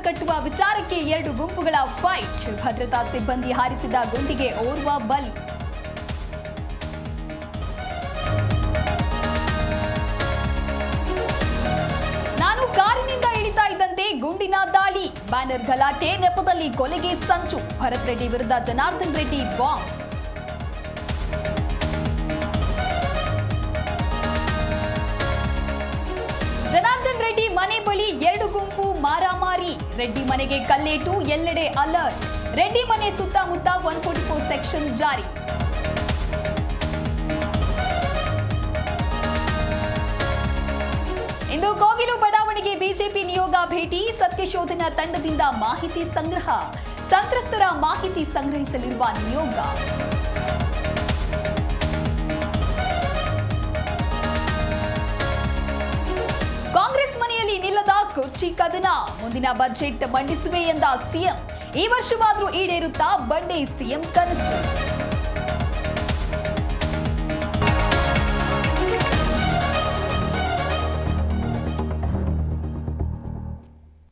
ಕಟ್ಟುವ ವಿಚಾರಕ್ಕೆ ಎರಡು ಗುಂಪುಗಳ ಫೈಟ್. ಭದ್ರತಾ ಸಿಬ್ಬಂದಿ ಹಾರಿಸಿದ ಗುಂಡಿಗೆ ಓರ್ವ ಬಲಿ. ನಾನು ಕಾರಿನಿಂದ ಇಳಿತಾ ಇದ್ದಂತೆ ಗುಂಡಿನ ದಾಳಿ. ಬ್ಯಾನರ್ ಗಲಾಟೆ ನೆಪದಲ್ಲಿ ಕೊಲೆಗೆ ಸಂಚು. ಭರತ್ ರೆಡ್ಡಿ ವಿರುದ್ಧ ಜನಾರ್ದನ್ ರೆಡ್ಡಿ ಬಾಂಬ್. ಜನಾರ್ದನ್ ರೆಡ್ಡಿ ಮನೆ ಬಳಿ ಎರಡು ಗುಂಪು ಮಾರಾಮಾರಿ. ರೆಡ್ಡಿ ಮನೆಗೆ ಕಲ್ಲೇಟು, ಎಲ್ಲೆಡೆ ಅಲರ್ಟ್. ರೆಡ್ಡಿ ಮನೆ ಸುತ್ತಮುತ್ತ 144 ಸೆಕ್ಷನ್ ಜಾರಿ. ಇಂದು ಕೋಗಿಲು ಬಡಾವಣೆಗೆ ಬಿಜೆಪಿ ನಿಯೋಗ ಭೇಟಿ. ಸತ್ಯಶೋಧನಾ ತಂಡದಿಂದ ಮಾಹಿತಿ ಸಂಗ್ರಹ. ಸಂತ್ರಸ್ತರ ಮಾಹಿತಿ ಸಂಗ್ರಹಿಸಲಿರುವ ನಿಯೋಗ. ಕಾಂಗ್ರೆಸ್ ಮನೆಯಲ್ಲಿ ನಿಲ್ಲದ ಕುರ್ಚಿ ಕದನ. ಮುಂದಿನ ಬಜೆಟ್ ಮಂಡಿಸುವೆ ಎಂದ ಸಿಎಂ. ಈ ವರ್ಷವಾದ್ರೂ ಈಡೇರುತ್ತಾ ಬಂಡೆ ಸಿಎಂ ಕನಸು.